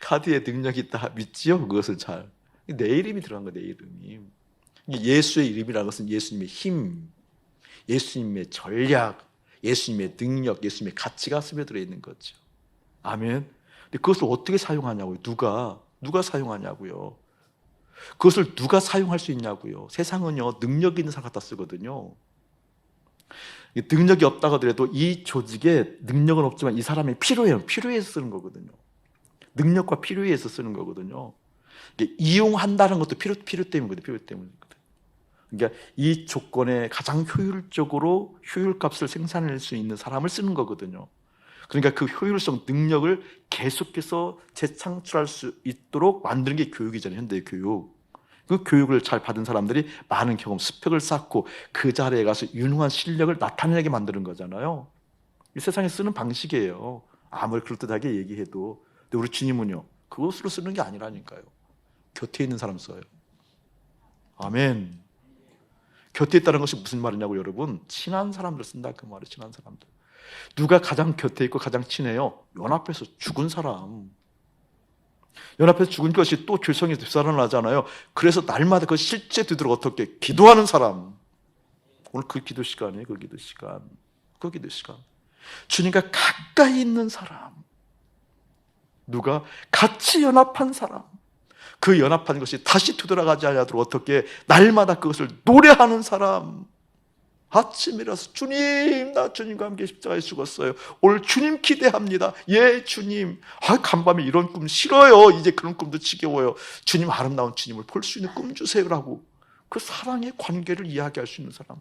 카드에 능력이 있다 믿지요? 그것을 잘. 내 이름이 들어간 거예요. 내 이름이. 예수의 이름이라는 것은 예수님의 힘, 예수님의 전략, 예수님의 능력, 예수님의 가치가 스며들어 있는 거죠. 아멘. 근데 그것을 어떻게 사용하냐고요? 누가 사용하냐고요? 그것을 누가 사용할 수 있냐고요? 세상은요 능력 있는 사람 갖다 쓰거든요. 능력이 없다고 하더라도 이 조직에 능력은 없지만 이 사람이 필요해서 쓰는 거거든요. 능력과 필요해서 쓰는 거거든요. 이용한다는 것도 필요 때문이거든요. 필요 때문이거든요. 그러니까 이 조건에 가장 효율적으로 효율값을 생산할 수 있는 사람을 쓰는 거거든요. 그러니까 그 효율성, 능력을 계속해서 재창출할 수 있도록 만드는 게 교육이잖아요. 현대 교육. 그 교육을 잘 받은 사람들이 많은 경험, 스펙을 쌓고 그 자리에 가서 유능한 실력을 나타내게 만드는 거잖아요. 이 세상에 쓰는 방식이에요. 아무리 그럴듯하게 얘기해도. 근데 우리 주님은요, 그것으로 쓰는 게 아니라니까요. 곁에 있는 사람 써요. 아멘. 곁에 있다는 것이 무슨 말이냐고 여러분, 친한 사람들 쓴다 그 말이에요. 친한 사람들. 누가 가장 곁에 있고 가장 친해요? 연합해서 죽은 사람. 연합해서 죽은 것이 또 죄성이 되살아나잖아요. 그래서 날마다 그 실제 되도록 어떻게 기도하는 사람. 오늘 그 기도 시간이에요. 그 기도 시간. 그 기도 시간. 주님과 가까이 있는 사람. 누가 같이 연합한 사람. 그 연합한 것이 다시 되돌아가지 않도록 어떻게 날마다 그것을 노래하는 사람. 아침이라서 주님, 나 주님과 함께 십자가에 죽었어요. 오늘 주님 기대합니다. 예, 주님. 간밤에 이런 꿈 싫어요. 이제 그런 꿈도 지겨워요. 주님, 아름다운 주님을 볼 수 있는 꿈 주세요라고 그 사랑의 관계를 이야기할 수 있는 사람.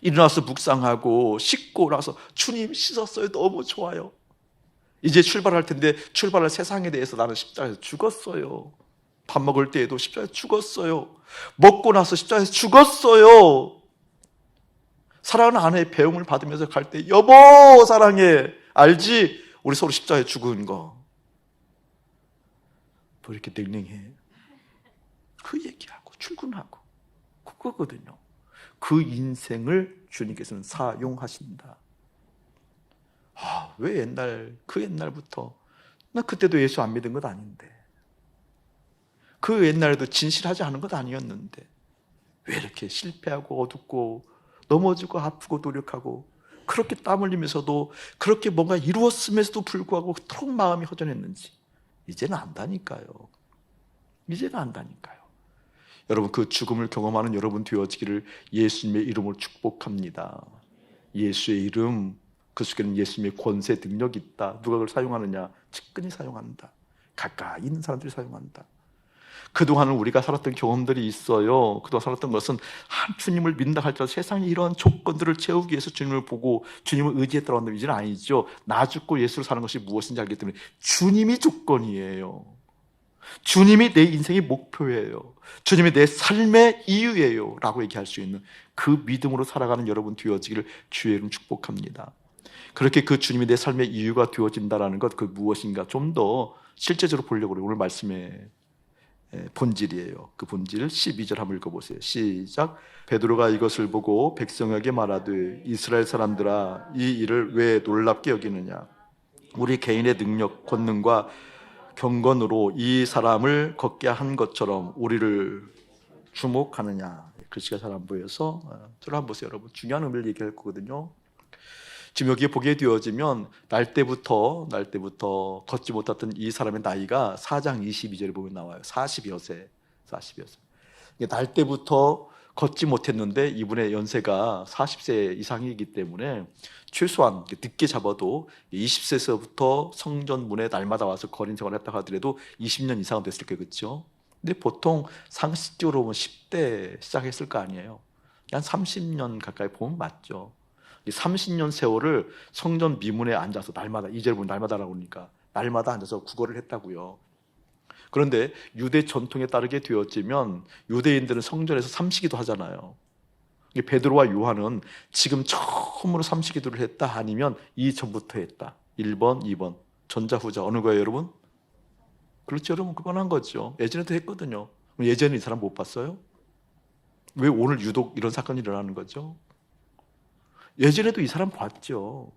일어나서 묵상하고 씻고 나서 주님 씻었어요. 너무 좋아요. 이제 출발할 텐데 출발할 세상에 대해서 나는 십자가에서 죽었어요. 밥 먹을 때에도 십자가에서 죽었어요. 먹고 나서 십자가에서 죽었어요. 사랑하는 아내의 배웅을 받으면서 갈 때 여보 사랑해. 알지? 우리 서로 십자가에 죽은 거. 뭐 이렇게 냉랭해. 그 얘기하고 출근하고 그거거든요. 그 인생을 주님께서는 사용하신다. 왜 그 옛날부터 나 그때도 예수 안 믿은 것 아닌데 그 옛날에도 진실하지 않은 것 아니었는데 왜 이렇게 실패하고 어둡고 넘어지고 아프고 노력하고 그렇게 땀 흘리면서도 그렇게 뭔가 이루었음에도 불구하고 그토록 마음이 허전했는지 이제는 안다니까요. 이제는 안다니까요. 여러분 그 죽음을 경험하는 여러분 되어지기를 예수님의 이름으로 축복합니다. 예수의 이름 그 속에는 예수님의 권세 능력이 있다. 누가 그걸 사용하느냐? 측근히 사용한다. 가까이 있는 사람들이 사용한다. 그동안은 우리가 살았던 경험들이 있어요. 그동안 살았던 것은 주님을 믿는다 할지라도 세상에 이런 조건들을 채우기 위해서 주님을 보고 주님을 의지했다고 하는 이제는 아니죠. 나 죽고 예수를 사는 것이 무엇인지 알기 때문에 주님이 조건이에요. 주님이 내 인생의 목표예요. 주님이 내 삶의 이유예요 라고 얘기할 수 있는 그 믿음으로 살아가는 여러분 되어지기를 주의 이름 축복합니다. 그렇게 그 주님이 내 삶의 이유가 되어진다는 것, 그 무엇인가 좀 더 실제적으로 보려고 그래요. 오늘 말씀의 본질이에요. 그 본질 12절 한번 읽어보세요. 시작. 베드로가 이것을 보고 백성에게 말하되 이스라엘 사람들아 이 일을 왜 놀랍게 여기느냐? 우리 개인의 능력, 권능과 경건으로 이 사람을 걷게 한 것처럼 우리를 주목하느냐? 글씨가 잘 안 보여서 저를 한번 보세요. 여러분 중요한 의미를 얘기할 거거든요. 지금 여기에 보게 되어지면 날 때부터 걷지 못했던 이 사람의 나이가 4장 22절에 보면 나와요. 40여 세. 날 때부터 걷지 못했는데 이분의 연세가 40세 이상이기 때문에 최소한 늦게 잡아도 20세에서부터 성전 문에 날마다 와서 거린 생활을 했다고 하더라도 20년 이상은 됐을 거예요. 그렇죠? 근데 보통 상식적으로 보면 10대 시작했을 거 아니에요. 한 30년 가까이 보면 맞죠. 이 30년 세월을 성전 미문에 앉아서 날마다, 이제를 보면 날마다라고 그러니까 날마다 앉아서 구걸을 했다고요. 그런데 유대 전통에 따르게 되어지면 유대인들은 성전에서 삼시기도 하잖아요. 베드로와 요한은 지금 처음으로 삼시기도를 했다 아니면 이전부터 했다. 1번, 2번. 전자후자 어느 거예요 여러분? 그렇죠 여러분, 그건 한 거죠. 예전에도 했거든요. 예전에 이 사람 못 봤어요? 왜 오늘 유독 이런 사건이 일어나는 거죠? 예전에도 이 사람 봤죠.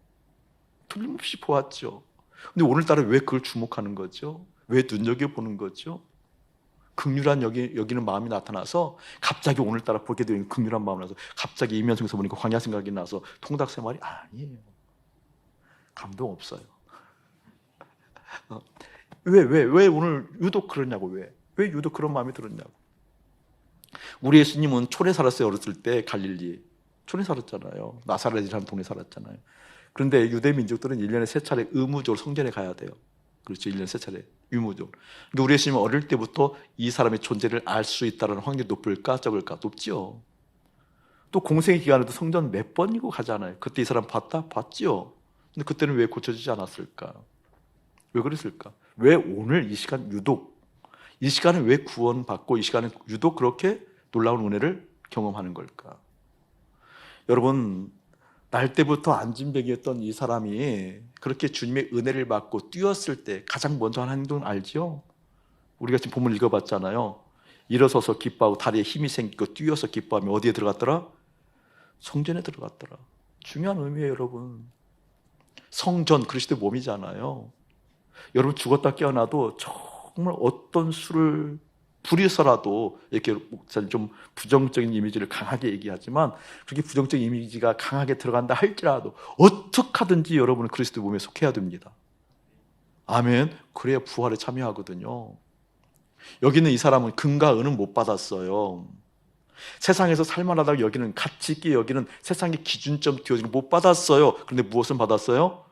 틀림없이 보았죠. 근데 오늘따라 왜 그걸 주목하는 거죠? 왜 눈여겨보는 거죠? 긍휼한 여기는 마음이 나타나서 갑자기 오늘따라 보게 되는 긍휼한 마음이 나서 갑자기 이면성에서 보니까 광야 생각이 나서 통닭 생활이 아니에요. 감동 없어요. 왜 오늘 유독 그러냐고. 왜 유독 그런 마음이 들었냐고. 우리 예수님은 촌에 살았어요. 어렸을 때 갈릴리 촌에 살았잖아요. 나사렛이라는 동네 살았잖아요. 그런데 유대 민족들은 1년에 3차례 의무적으로 성전에 가야 돼요. 그렇죠. 1년에 3차례 의무적으로. 근데 우리 예수님은 어릴 때부터 이 사람의 존재를 알 수 있다는 확률이 높을까 적을까? 높지요. 또 공생의 기간에도 성전 몇 번이고 가잖아요. 그때 이 사람 봤지요. 근데 그때는 왜 고쳐지지 않았을까? 왜 그랬을까? 왜 오늘 이 시간 유독 이 시간은 왜 구원받고 이 시간은 유독 그렇게 놀라운 은혜를 경험하는 걸까? 여러분 날 때부터 안진뱅이였던 이 사람이 그렇게 주님의 은혜를 받고 뛰었을 때 가장 먼저 하는 행동은 알죠? 우리가 지금 본문 읽어봤잖아요. 일어서서 기뻐하고 다리에 힘이 생기고 뛰어서 기뻐하며 어디에 들어갔더라? 성전에 들어갔더라. 중요한 의미예요, 여러분. 성전, 그리스도의 몸이잖아요. 여러분 죽었다 깨어나도 정말 어떤 수를 부려서라도 이렇게 목사님 좀 부정적인 이미지를 강하게 얘기하지만 그렇게 부정적인 이미지가 강하게 들어간다 할지라도 어떻게 하든지 여러분은 그리스도 몸에 속해야 됩니다. 아멘. 그래야 부활에 참여하거든요. 여기는 이 사람은 금과 은은 못 받았어요. 세상에서 살만하다고 여기는 가치 있게 여기는 세상의 기준점 뒤어지는 못 받았어요. 그런데 무엇은 받았어요?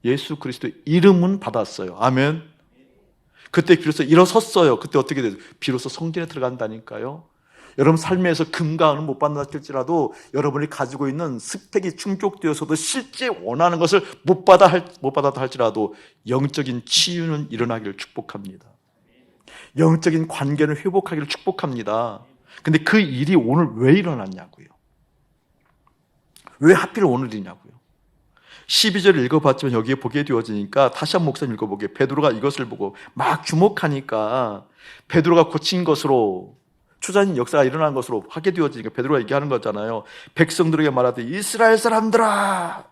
예수 그리스도의 이름은 받았어요. 아멘. 그때 비로소 일어섰어요. 그때 어떻게 돼요? 비로소 성전에 들어간다니까요. 여러분 삶에서 금과 은은 못 받는다 할지라도 여러분이 가지고 있는 스펙이 충족되어서도 실제 원하는 것을 못 받아도 할지라도 영적인 치유는 일어나기를 축복합니다. 영적인 관계는 회복하기를 축복합니다. 근데 그 일이 오늘 왜 일어났냐고요? 왜 하필 오늘이냐고요? 12절을 읽어봤지만 여기에 보게 되어지니까 다시 한번 목사님 읽어보게. 베드로가 이것을 보고 막 주목하니까 베드로가 고친 것으로 초자연 역사가 일어난 것으로 하게 되어지니까 베드로가 얘기하는 거잖아요. 백성들에게 말하되 이스라엘 사람들아,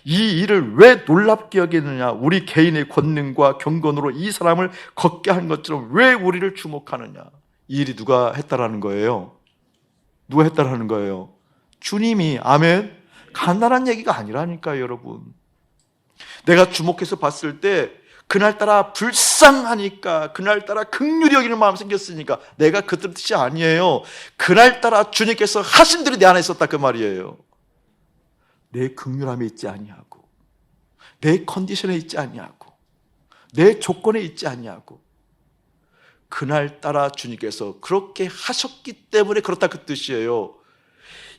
이 일을 왜 놀랍게 여기느냐? 우리 개인의 권능과 경건으로 이 사람을 걷게 한 것처럼 왜 우리를 주목하느냐? 이 일이 누가 했다라는 거예요? 누가 했다라는 거예요? 주님이. 아멘. 간단한 얘기가 아니라니까요, 여러분. 내가 주목해서 봤을 때 그날따라 불쌍하니까, 그날따라 긍휼히 여기는 마음이 생겼으니까 내가 그 뜻이 아니에요. 그날따라 주님께서 하신 대로 내 안에 있었다 그 말이에요. 내 긍휼함에 있지 아니하고, 내 컨디션에 있지 아니하고, 내 조건에 있지 아니하고, 그날따라 주님께서 그렇게 하셨기 때문에 그렇다 그 뜻이에요.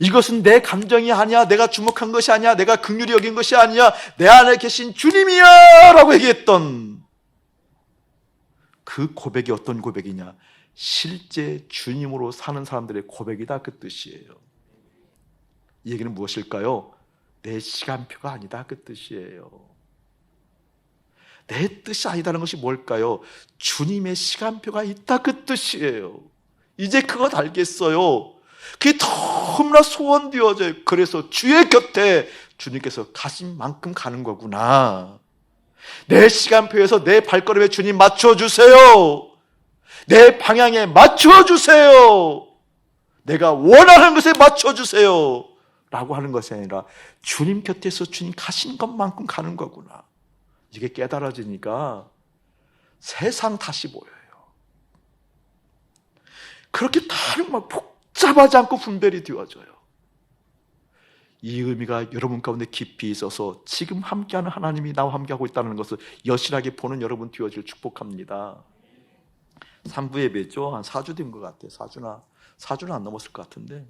이것은 내 감정이 아니야, 내가 주목한 것이 아니야, 내가 긍휼히 여긴 것이 아니야, 내 안에 계신 주님이야 라고 얘기했던 그 고백이 어떤 고백이냐? 실제 주님으로 사는 사람들의 고백이다 그 뜻이에요. 이 얘기는 무엇일까요? 내 시간표가 아니다 그 뜻이에요. 내 뜻이 아니다는 것이 뭘까요? 주님의 시간표가 있다 그 뜻이에요. 이제 그것 알겠어요. 그게 너무나 소원되어져요. 그래서 주의 곁에 주님께서 가신 만큼 가는 거구나. 내 시간표에서 내 발걸음에 주님 맞춰주세요. 내 방향에 맞춰주세요. 내가 원하는 것에 맞춰주세요 라고 하는 것이 아니라 주님 곁에서 주님 가신 것만큼 가는 거구나. 이게 깨달아지니까 세상 다시 보여요. 그렇게 다른 말 복잡하지 않고 분별이 되어져요. 이 의미가 여러분 가운데 깊이 있어서 지금 함께하는 하나님이 나와 함께하고 있다는 것을 여실하게 보는 여러분 되어질 축복합니다. 3부 예배죠. 한 4주 된 것 같아요. 4주는 안 넘었을 것 같은데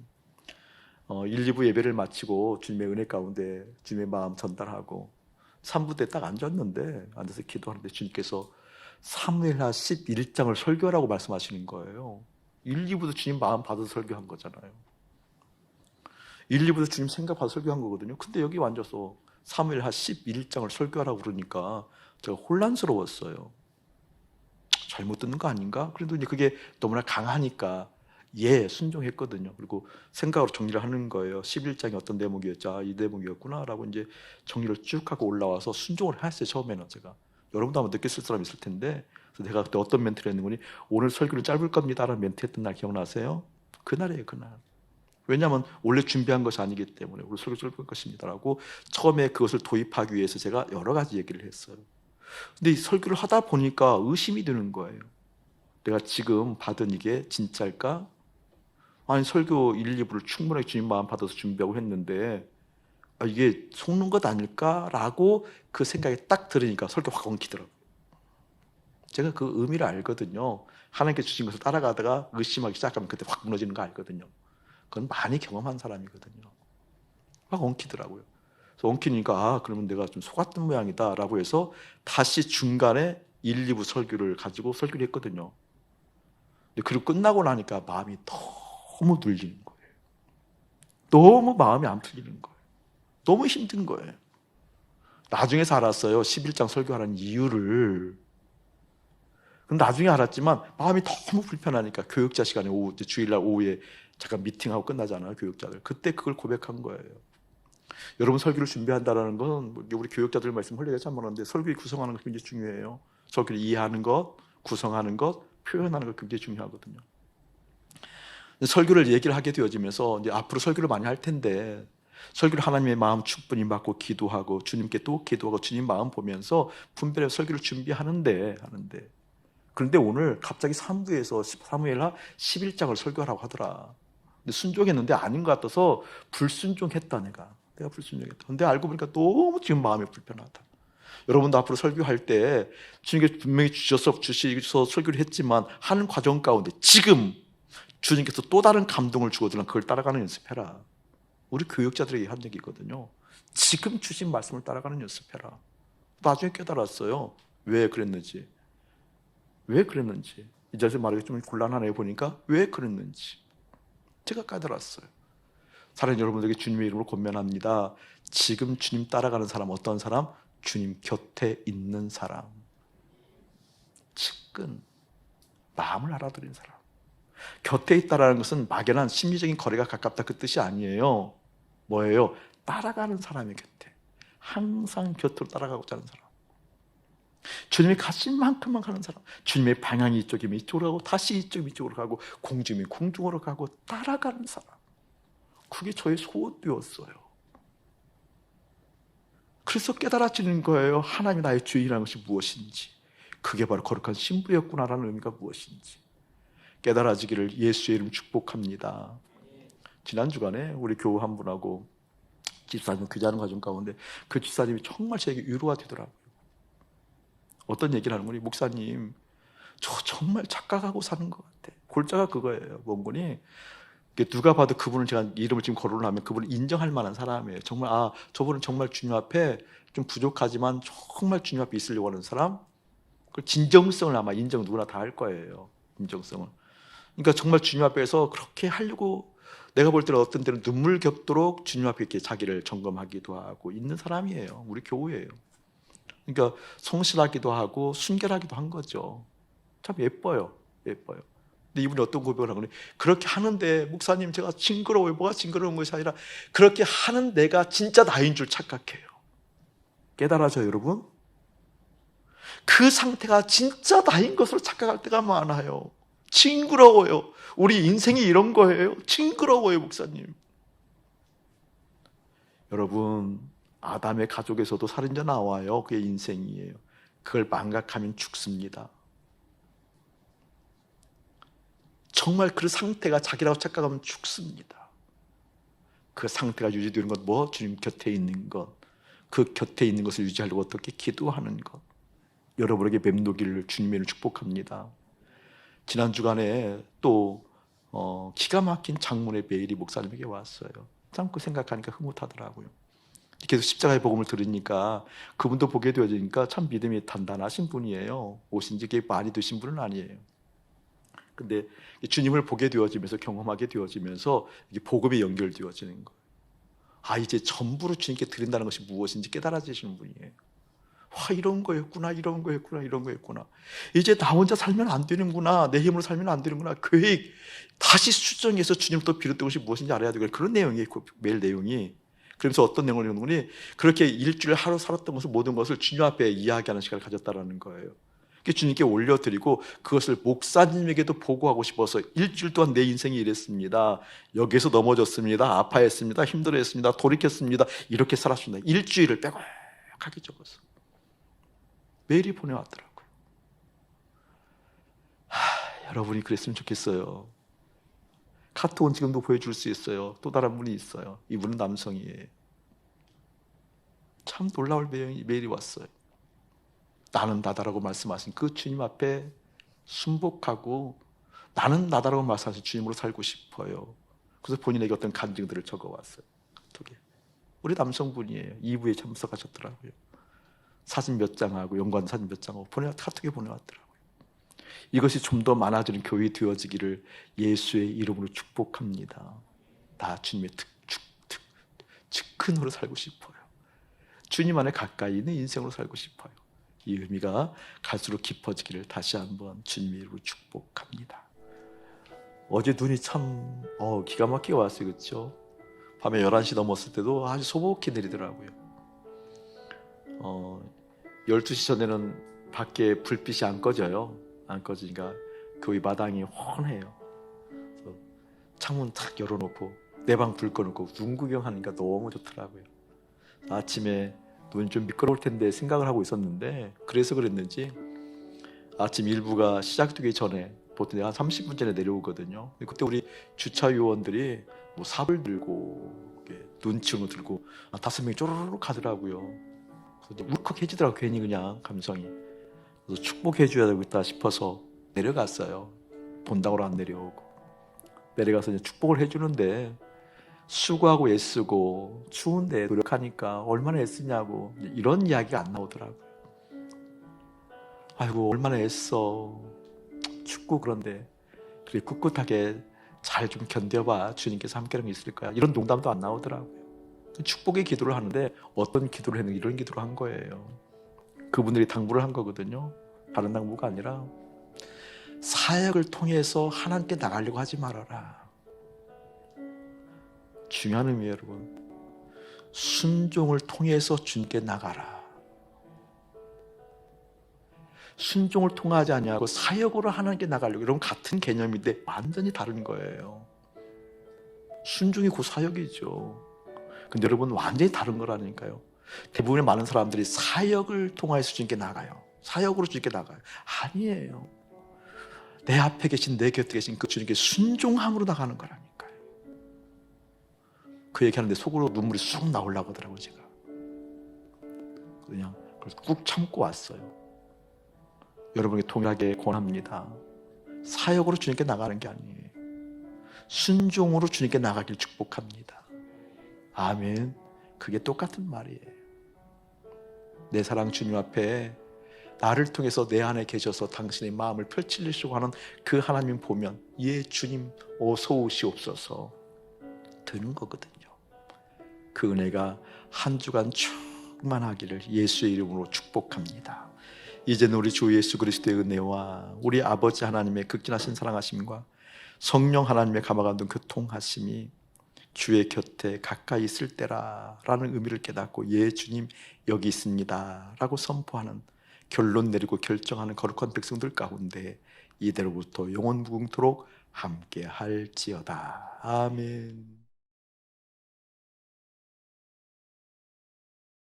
1, 2부 예배를 마치고 주님의 은혜 가운데 주님의 마음 전달하고 3부 때 딱 앉았는데 앉아서 기도하는데 주님께서 사무엘하 11장을 설교하라고 말씀하시는 거예요. 1, 2부도 주님 마음 받아서 설교한 거잖아요. 1, 2부도 주님 생각 받아서 설교한 거거든요. 근데 여기 앉아서 사무엘하 11장을 설교하라고 그러니까 제가 혼란스러웠어요. 잘못 듣는 거 아닌가? 그래도 이제 그게 너무나 강하니까 순종했거든요. 그리고 생각으로 정리를 하는 거예요. 11장이 어떤 대목이었죠? 이 대목이었구나 라고 이제 정리를 쭉 하고 올라와서 순종을 했어요. 처음에는 제가. 여러분도 아마 느꼈을 사람 있을 텐데 그래서 내가 그때 어떤 멘트를 했는 거니? 오늘 설교는 짧을 겁니다 라는 멘트 했던 날 기억나세요? 그날이에요, 그날. 왜냐하면 원래 준비한 것이 아니기 때문에 우리 설교 짧을 것입니다 라고 처음에 그것을 도입하기 위해서 제가 여러 가지 얘기를 했어요. 근데 이 설교를 하다 보니까 의심이 드는 거예요. 내가 지금 받은 이게 진짜일까? 아니 설교 1, 2부를 충분하게 주님 마음 받아서 준비하고 했는데 이게 속는 것 아닐까라고 그 생각이 딱 들으니까 설교 확 엉키더라고요. 제가 그 의미를 알거든요. 하나님께 주신 것을 따라가다가 의심하기 시작하면 그때 확 무너지는 거 알거든요. 그건 많이 경험한 사람이거든요. 확 엉키더라고요. 그래서 엉키니까 그러면 내가 좀 속았던 모양이다 라고 해서 다시 중간에 1, 2부 설교를 가지고 설교를 했거든요. 그리고 끝나고 나니까 마음이 너무 눌리는 거예요. 너무 마음이 안 풀리는 거예요. 너무 힘든 거예요. 나중에서 알았어요. 11장 설교하는 이유를. 근데 나중에 알았지만 마음이 너무 불편하니까 교육자 시간에 오후, 주일날 오후에 잠깐 미팅하고 끝나잖아요, 교육자들. 그때 그걸 고백한 거예요. 여러분 설교를 준비한다는 건 우리 교육자들 말씀 홀리게 참 많은데 설교 구성하는 것 굉장히 중요해요. 설교를 이해하는 것, 구성하는 것, 표현하는 것 굉장히 중요하거든요. 설교를 얘기를 하게 되어지면서 이제 앞으로 설교를 많이 할 텐데 설교를 하나님의 마음 충분히 받고 기도하고 주님께 또 기도하고 주님 마음 보면서 분별해서 설교를 준비하는데 그런데 오늘 갑자기 사무에서 사무엘하 11장을 설교하라고 하더라. 근데 순종했는데 아닌 것 같아서 불순종했다. 내가 불순종했다. 근데 알고 보니까 너무 지금 마음이 불편하다. 여러분도 앞으로 설교할 때 주님께서 분명히 주셔서 설교를 했지만 하는 과정 가운데 지금 주님께서 또 다른 감동을 주거든 그걸 따라가는 연습해라. 우리 교육자들에게 한 얘기거든요. 지금 주신 말씀을 따라가는 연습해라. 나중에 깨달았어요. 왜 그랬는지. 이 자리에서 말하기 좀 곤란하네요. 보니까 왜 그랬는지 제가 깨달았어요. 사랑하는 여러분들에게 주님의 이름으로 권면합니다. 지금 주님 따라가는 사람 어떤 사람? 주님 곁에 있는 사람. 측근, 마음을 알아들인 사람. 곁에 있다라는 것은 막연한 심리적인 거리가 가깝다 그 뜻이 아니에요. 뭐예요? 따라가는 사람의 곁에 항상 곁으로 따라가고자 하는 사람. 주님이 가신 만큼만 가는 사람. 주님의 방향이 이쪽이면 이쪽으로 가고 다시 이쪽으로 가고 공중이면 공중으로 가고 따라가는 사람. 그게 저의 소원이었어요. 그래서 깨달아지는 거예요. 하나님이 나의 주인이라는 것이 무엇인지. 그게 바로 거룩한 신부였구나라는 의미가 무엇인지 깨달아지기를 예수의 이름 축복합니다. 지난 주간에 우리 교우 한 분하고 집사님 교제하는 과정 가운데 그 집사님이 정말 저에게 위로가 되더라고요. 어떤 얘기를 하는 거니? 목사님, 저 정말 착각하고 사는 것 같아. 골자가 그거예요. 뭔 거니? 누가 봐도 그분을 제가 이름을 지금 거론을 하면 그분을 인정할 만한 사람이에요. 정말 저분은 정말 주님 앞에 좀 부족하지만 정말 주님 앞에 있으려고 하는 사람. 그 진정성을 아마 인정 누구나 다 할 거예요. 인정성을. 그러니까 정말 주님 앞에서 그렇게 하려고 내가 볼 때는 어떤 때는 눈물 겹도록 주님 앞에 이렇게 자기를 점검하기도 하고 있는 사람이에요. 우리 교우예요. 그러니까 성실하기도 하고 순결하기도 한 거죠. 참 예뻐요. 근데 이분이 어떤 고백을 하거니? 그렇게 하는데 목사님 제가 징그러워요. 뭐가 징그러운 것이 아니라 그렇게 하는 내가 진짜 나인 줄 착각해요. 깨달아져요, 여러분? 그 상태가 진짜 나인 것으로 착각할 때가 많아요. 징그러워요. 우리 인생이 이런 거예요. 징그러워요, 목사님. 여러분, 아담의 가족에서도 살인자 나와요. 그게 인생이에요. 그걸 망각하면 죽습니다. 정말 그 상태가 자기라고 착각하면 죽습니다. 그 상태가 유지되는 것, 뭐? 주님 곁에 있는 것. 그 곁에 있는 것을 유지하려고 어떻게 기도하는 것. 여러분에게 맴도기를 주님의 이름으로 축복합니다. 지난 주간에 또 기가 막힌 장문의 메일이 목사님에게 왔어요. 참 그 생각하니까 흐뭇하더라고요. 계속 십자가의 복음을 들으니까 그분도 보게 되어지니까 참 믿음이 단단하신 분이에요. 오신 지 많이 되신 분은 아니에요. 근데 주님을 보게 되어지면서 경험하게 되어지면서 이게 복음이 연결되어지는 거예요. 이제 전부로 주님께 드린다는 것이 무엇인지 깨달아지시는 분이에요. 이런 거였구나. 이제 나 혼자 살면 안 되는구나. 내 힘으로 살면 안 되는구나. 계획 다시 수정해서 주님을 또 비롯된 것이 무엇인지 알아야 되고 그런 내용이에요. 메일 내용이. 그러면서 어떤 내용을 읽는 거니? 그렇게 일주일 하루 살았던 것을 모든 것을 주님 앞에 이야기하는 시간을 가졌다라는 거예요. 주님께 올려드리고 그것을 목사님에게도 보고하고 싶어서 일주일 동안 내 인생이 이랬습니다. 여기에서 넘어졌습니다. 아파했습니다. 힘들어했습니다. 돌이켰습니다. 이렇게 살았습니다. 일주일을 빼곡하게 적어서 메일이 보내왔더라고요. 여러분이 그랬으면 좋겠어요. 카톡은 지금도 보여줄 수 있어요. 또 다른 분이 있어요. 이분은 남성이에요. 참 놀라울 메일이 왔어요. 나는 나다라고 말씀하신 그 주님 앞에 순복하고 나는 나다라고 말씀하신 주님으로 살고 싶어요. 그래서 본인에게 어떤 간증들을 적어왔어요. 카톡에. 우리 남성분이에요. 2부에 참석하셨더라고요. 사진 몇 장하고 연관 사진 몇 장하고 카톡에 보내왔더라고요. 이것이 좀 더 많아지는 교회 되어지기를 예수의 이름으로 축복합니다. 나 주님의 측근으로 살고 싶어요. 주님 안에 가까이 있는 인생으로 살고 싶어요. 이 의미가 갈수록 깊어지기를 다시 한번 주님의 이름으로 축복합니다. 어제 눈이 참 기가 막히게 왔어요. 그렇죠? 밤에 11시 넘었을 때도 아주 소복히 내리더라고요. 12시 전에는 밖에 불빛이 안 꺼져요. 안 꺼지니까 교회 마당이 훤해요. 그래서 창문 탁 열어놓고 내 방 불 꺼놓고 눈 구경하니까 너무 좋더라고요. 아침에 눈이 좀 미끄러울 텐데 생각을 하고 있었는데, 그래서 그랬는지 아침 일부가 시작되기 전에 보통 내가 한 30분 전에 내려오거든요. 그때 우리 주차 요원들이 뭐 삽을 들고 눈치로 들고 5명이 쪼르르 가더라고요. 그래서 울컥해지더라고요. 괜히 그냥 감성이. 그래서 축복해줘야 되겠다 싶어서 내려갔어요. 본다고는 안 내려오고. 내려가서 이제 축복을 해주는데, 수고하고 애쓰고 추운데 노력하니까 얼마나 애쓰냐고 이런 이야기가 안 나오더라고요. 아이고 얼마나 애써, 춥고 그런데 그래 꿋꿋하게 잘 좀 견뎌봐, 주님께서 함께하는 게 있을 거야, 이런 농담도 안 나오더라고요. 축복의 기도를 하는데 어떤 기도를 했는지 이런 기도를 한 거예요. 그분들이 당부를 한 거거든요. 다른 당부가 아니라 사역을 통해서 하나님께 나가려고 하지 말아라. 중요한 의미예요, 여러분. 순종을 통해서 주님께 나가라. 순종을 통하지 않냐고 사역으로 하나님께 나가려고, 여러분 같은 개념인데 완전히 다른 거예요. 순종이 곧 사역이죠. 근데 여러분 완전히 다른 거라니까요. 대부분의 많은 사람들이 사역을 통해서 주님께 나가요. 사역으로 주님께 나가요. 아니에요. 내 앞에 계신, 내 곁에 계신 그 주님께 순종함으로 나가는 거라니까요. 그 얘기하는데 속으로 눈물이 쑥 나오려고 하더라고요. 제가 그냥 그래서 꾹 참고 왔어요. 여러분에게 동일하게 권합니다. 사역으로 주님께 나가는 게 아니에요. 순종으로 주님께 나가길 축복합니다. 아멘. 그게 똑같은 말이에요. 내 사랑 주님 앞에 나를 통해서 내 안에 계셔서 당신의 마음을 펼치려고 하는 그 하나님 보면, 예 주님 어서 오시옵소서 되는 거거든요. 그 은혜가 한 주간 충만하기를 예수의 이름으로 축복합니다. 이제는 우리 주 예수 그리스도의 은혜와 우리 아버지 하나님의 극진하신 사랑하심과 성령 하나님의 감화감동 교통하심이 주의 곁에 가까이 있을 때라 라는 의미를 깨닫고, 예 주님 여기 있습니다 라고 선포하는, 결론 내리고 결정하는 거룩한 백성들 가운데 이대로부터 영원 무궁토록 함께 할지어다. 아멘.